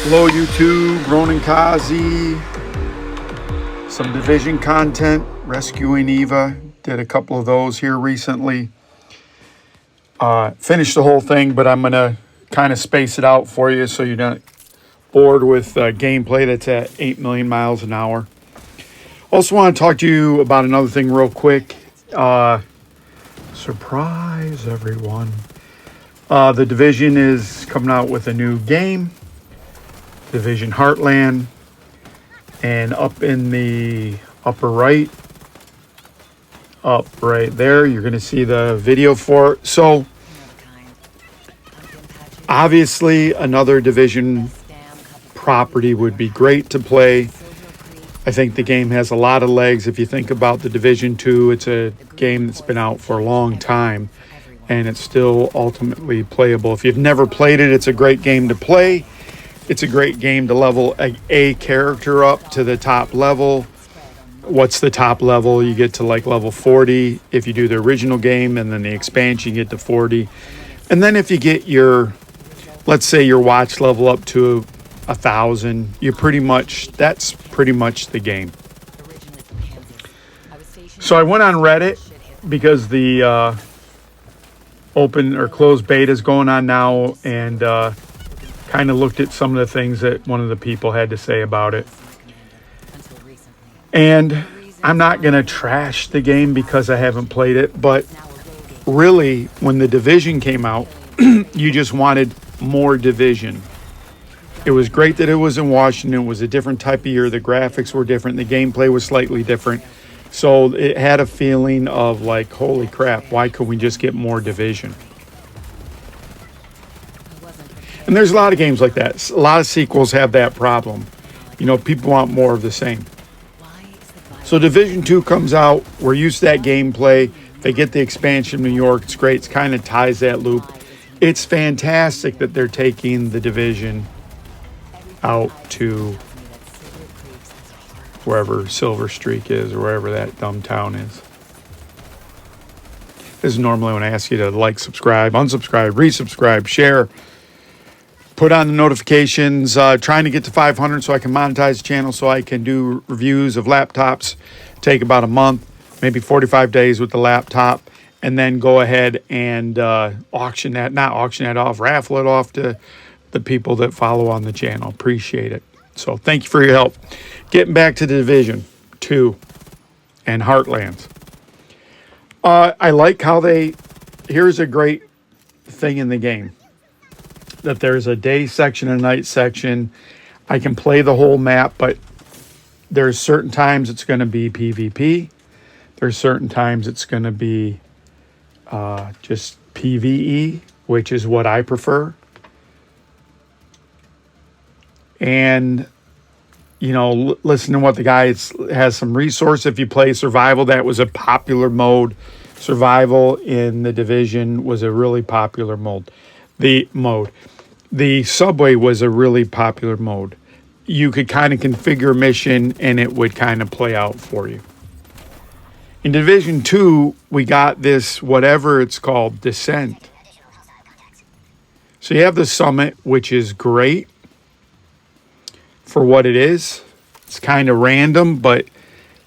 Hello YouTube, Ronan Kazi. Some Division content, Rescuing Eva. Did a couple of those here recently. Finished the whole thing, but I'm going to kind of space it out for you so you're not bored with gameplay that's at 8 million miles an hour. Also want to talk to you about another thing real quick. Surprise everyone. The Division is coming out with a new game. Division Heartland, and up in the upper right, up right there, you're going to see the video for it. So obviously another Division property would be great to play. I think the game has a lot of legs. If you think about the Division 2, it's a game that's been out for a long time and it's still ultimately playable. If you've never played it, it's a great game to play. It's a great game to level a character up to the top level. What's the top level? You get to like level 40 if you do the original game, and then the expansion you get to 40. And then if you get your, let's say your watch level up to 1,000, that's pretty much the game. So I went on Reddit because the open or closed beta is going on now, and kind of looked at some of the things that one of the people had to say about it. And I'm not going to trash the game because I haven't played it, but really, when the Division came out, you just wanted more Division. It was great that it was in Washington. It was a different type of year. The graphics were different. The gameplay was slightly different. So it had a feeling of like, holy crap, why could we just get more Division? And there's a lot of games like that. A lot of sequels have that problem. You know, people want more of the same. So Division 2 comes out. We're used to that gameplay. They get the expansion in New York. It's great. It kind of ties that loop. It's fantastic that they're taking the Division out to wherever Silver Streak is or wherever that dumb town is. This is normally when I ask you to like, subscribe, unsubscribe, resubscribe, share. Put on the notifications, trying to get to 500 so I can monetize the channel, so I can do reviews of laptops. Take about a month, maybe 45 days with the laptop, and then go ahead and raffle it off to the people that follow on the channel. Appreciate it. So thank you for your help. Getting back to the Division 2 and Heartlands. I like how here's a great thing in the game. That there's a day section and a night section. I can play the whole map, but there's certain times it's going to be PvP. There's certain times it's going to be just PvE, which is what I prefer. And, you know, listen to what the guy has some resource. If you play survival, that was a popular mode. Survival in the Division was a really popular mode. The subway was a really popular mode. You could kind of configure a mission and it would kind of play out for you. In Division 2, we got this, whatever it's called, Descent. So you have the Summit, which is great for what it is. It's kind of random, but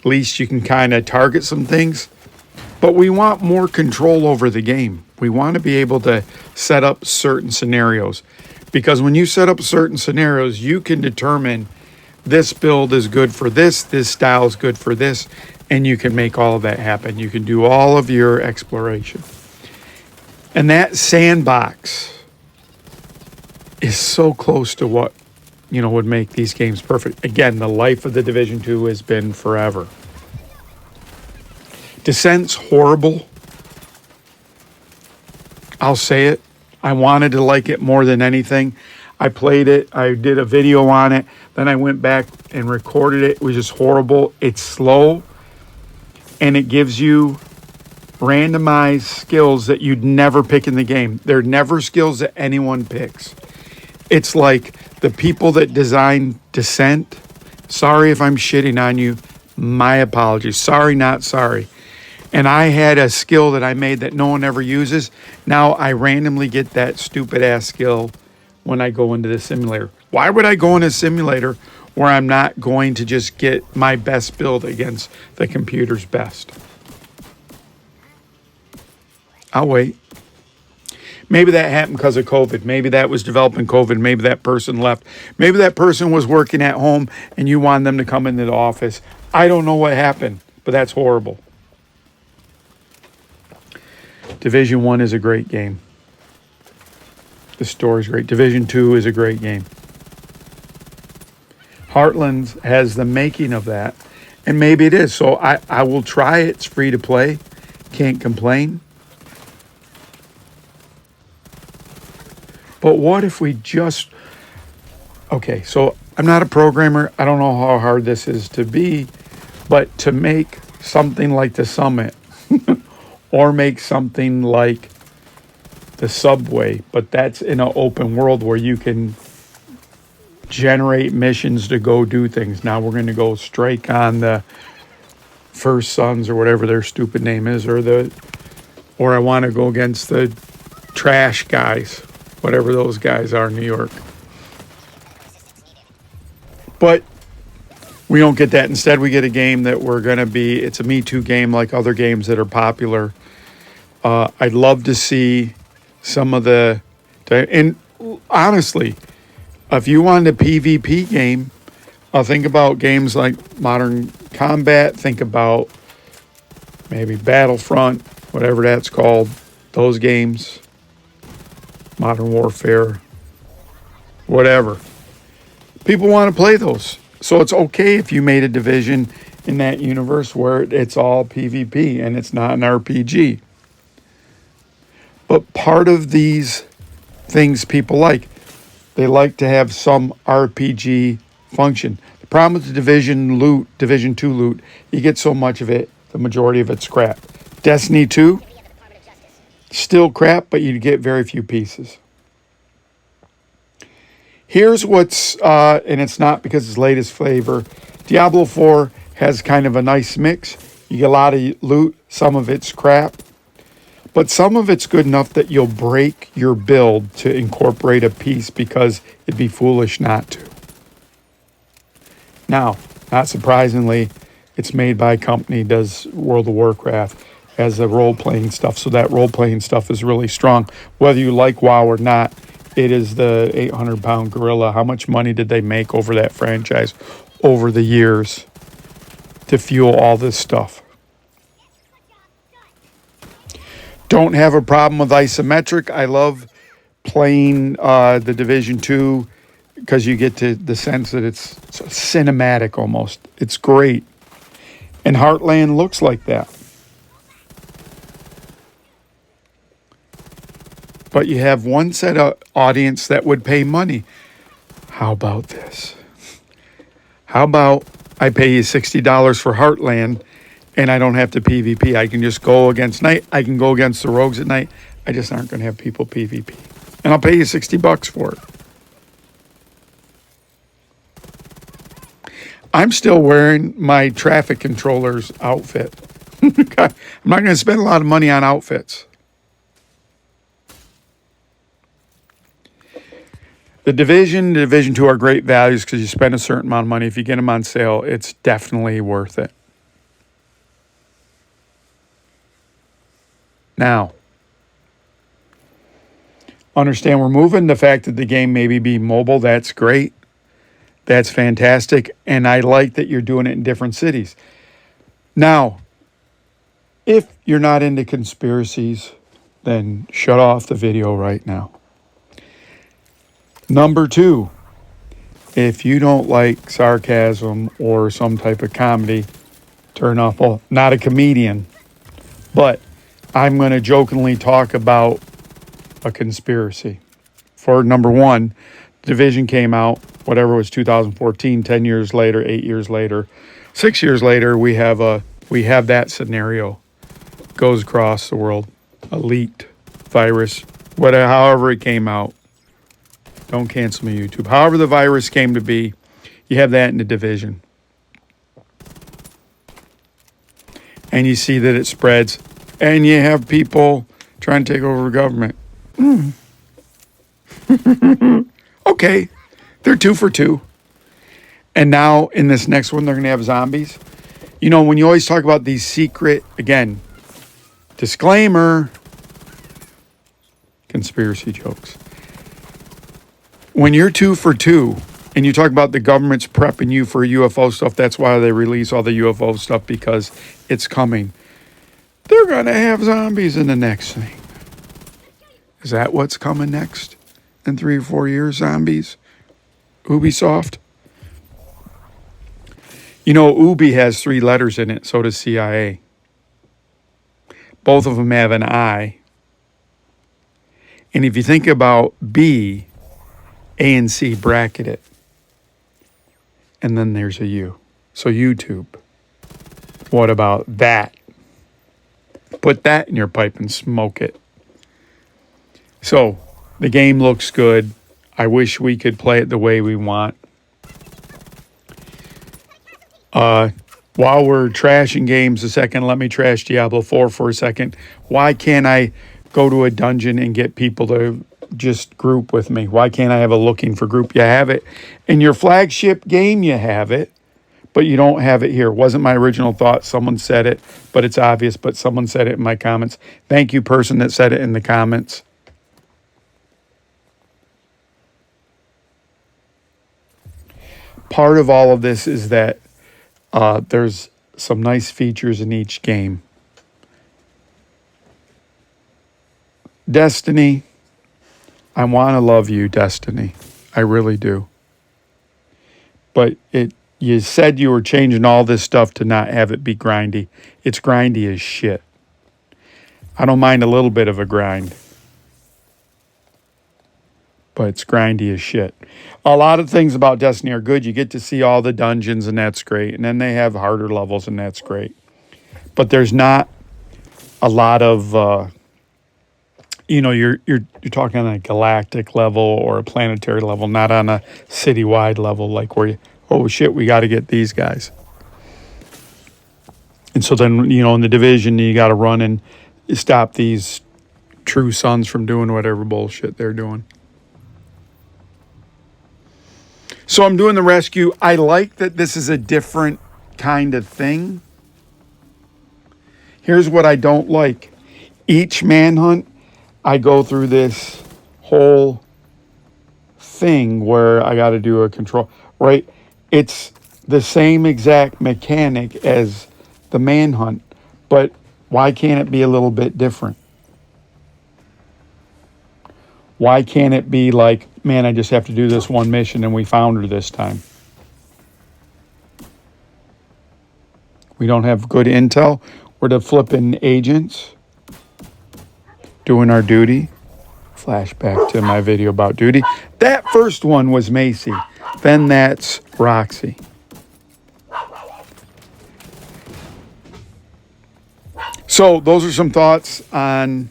at least you can kind of target some things. But we want more control over the game. We want to be able to set up certain scenarios. Because when you set up certain scenarios, you can determine this build is good for this style is good for this, and you can make all of that happen. You can do all of your exploration. And that sandbox is so close to what, you know, would make these games perfect. Again, the life of the Division 2 has been forever. Descent's horrible. I'll say it. I wanted to like it more than anything. I played it. I did a video on it. Then I went back and recorded it. It was just horrible. It's slow. And it gives you randomized skills that you'd never pick in the game. They're never skills that anyone picks. It's like the people that designed Descent. Sorry if I'm shitting on you. My apologies. Sorry, not sorry. And I had a skill that I made that no one ever uses. Now I randomly get that stupid ass skill when I go into the simulator. Why would I go in a simulator where I'm not going to just get my best build against the computer's best? I'll wait. Maybe that happened because of COVID. Maybe that was developing COVID. Maybe that person left. Maybe that person was working at home and you wanted them to come into the office. I don't know what happened, but that's horrible. Division 1 is a great game. The story's great. Division 2 is a great game. Heartland has the making of that, and maybe it is. So I will try it. It's free to play. Can't complain. But what if we just... Okay, so I'm not a programmer. I don't know how hard this is to be, but to make something like the Summit or make something like the Subway, but that's in an open world where you can generate missions to go do things. Now we're going to go strike on the First Sons or whatever their stupid name is, or I want to go against the trash guys, whatever those guys are in New York. But we don't get that. Instead, we get a game that it's a Me Too game like other games that are popular. I'd love to see some of and honestly, if you want a PvP game, think about games like Modern Combat, think about maybe Battlefront, whatever that's called, those games, Modern Warfare, whatever. People want to play those. So it's okay if you made a division in that universe where it's all PvP and it's not an RPG. But part of these things people they like to have some RPG function. The problem with the Division 2 loot, you get so much of it, the majority of it's crap. Destiny 2, still crap, but you get very few pieces. Here's what's, and it's not because it's latest flavor. Diablo 4 has kind of a nice mix. You get a lot of loot, some of it's crap. But some of it's good enough that you'll break your build to incorporate a piece because it'd be foolish not to. Now, not surprisingly, it's made by a company that does World of Warcraft as the role-playing stuff. So that role-playing stuff is really strong. Whether you like WoW or not, it is the 800-pound gorilla. How much money did they make over that franchise over the years to fuel all this stuff? Don't have a problem with isometric. I love playing the Division 2 because you get to the sense that it's cinematic almost. It's great. And Heartland looks like that. But you have one set of audience that would pay money. How about this? How about I pay you $60 for Heartland and I don't have to PvP. I can just go against night. I can go against the rogues at night. I just aren't going to have people PvP. And I'll pay you $60 for it. I'm still wearing my traffic controller's outfit. I'm not going to spend a lot of money on outfits. The Division 2 are great values because you spend a certain amount of money. If you get them on sale, it's definitely worth it. Now, understand we're moving. The fact that the game maybe be mobile, that's great. That's fantastic. And I like that you're doing it in different cities. Now, if you're not into conspiracies, then shut off the video right now. Number 2, if you don't like sarcasm or some type of comedy, turn off. Well, not a comedian, but I'm going to jokingly talk about a conspiracy. For number 1, Division came out, whatever it was, 2014, 10 years later, 8 years later, 6 years later, we have that scenario. Goes across the world, a leaked virus, whatever, however it came out. Don't cancel me, YouTube. However the virus came to be, you have that in the Division. And you see that it spreads. And you have people trying to take over government. Okay, They're 2 for 2. And now in this next one, they're going to have zombies. You know, when you always talk about these secret, again, disclaimer, conspiracy jokes. When you're 2 for 2 and you talk about the government's prepping you for UFO stuff, that's why they release all the UFO stuff, because it's coming. They're going to have zombies in the next thing. Is that what's coming next in 3 or 4 years? Zombies? Ubisoft? You know, Ubi has 3 letters in it, so does CIA. Both of them have an I. And if you think about B, A and C bracket it. And then there's a U. So YouTube. What about that? Put that in your pipe and smoke it. So, the game looks good. I wish we could play it the way we want. While we're trashing games a second, let me trash Diablo 4 for a second. Why can't I go to a dungeon and get people to just group with me? Why can't I have a looking for group? You have it in your flagship game, you have it, but you don't have it here. Wasn't my original thought. Someone said it, but it's obvious, but someone said it in my comments. Thank you, person that said it in the comments. Part of all of this is that there's some nice features in each game. Destiny, I want to love you, Destiny. I really do. But you said you were changing all this stuff to not have it be grindy. It's grindy as shit. I don't mind a little bit of a grind, but it's grindy as shit. A lot of things about Destiny are good. You get to see all the dungeons, and that's great. And then they have harder levels, and that's great. But there's not a lot of, you're talking on a galactic level or a planetary level, not on a citywide level, like where you, oh shit, we got to get these guys. And so then, in the Division, you got to run and stop these true sons from doing whatever bullshit they're doing. So I'm doing the rescue. I like that this is a different kind of thing. Here's what I don't like. Each manhunt, I go through this whole thing where I got to do a control, right? It's the same exact mechanic as the manhunt, but why can't it be a little bit different? Why can't it be like, man, I just have to do this one mission and we found her this time? We don't have good intel. We're the flipping agents doing our duty. Flashback to my video about duty. That first one was Macy. Then that's Roxy. So those are some thoughts on...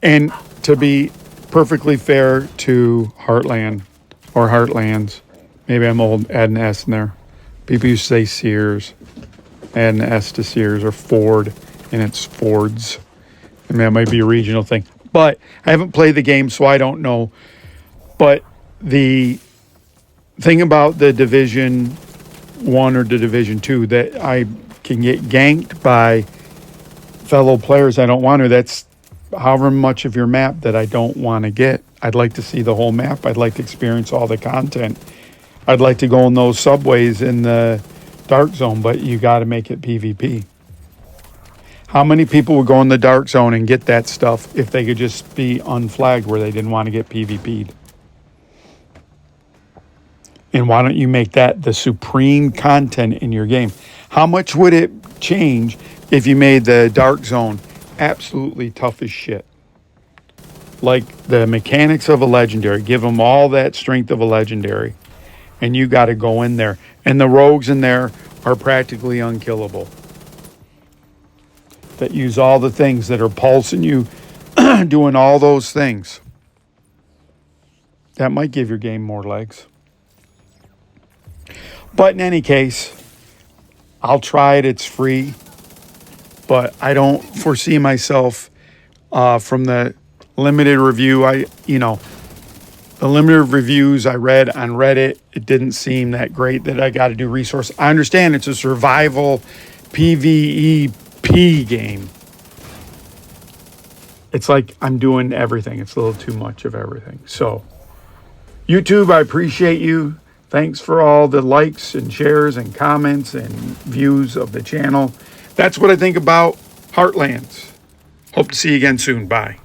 And to be perfectly fair to Heartland or Heartlands, maybe I'm old, add an S in there. People used to say Sears, add an S to Sears, or Ford, and it's Fords. I mean, that might be a regional thing. But I haven't played the game, so I don't know. But the thing about the Division 1 or the Division 2, that I can get ganked by fellow players I don't want to, that's however much of your map that I don't want to get. I'd like to see the whole map. I'd like to experience all the content. I'd like to go in those subways in the dark zone, but you got to make it PvP. How many people would go in the dark zone and get that stuff if they could just be unflagged where they didn't want to get PvP'd? And why don't you make that the supreme content in your game? How much would it change if you made the dark zone absolutely tough as shit? Like the mechanics of a legendary. Give them all that strength of a legendary. And you got to go in there. And the rogues in there are practically unkillable. That use all the things that are pulsing you, doing all those things. That might give your game more legs. But in any case, I'll try it. It's free. But I don't foresee myself from the limited review. The limited reviews I read on Reddit, it didn't seem that great that I got to do resource. I understand it's a survival PvEP game. It's like I'm doing everything. It's a little too much of everything. So, YouTube, I appreciate you. Thanks for all the likes and shares and comments and views of the channel. That's what I think about Heartlands. Hope to see you again soon. Bye.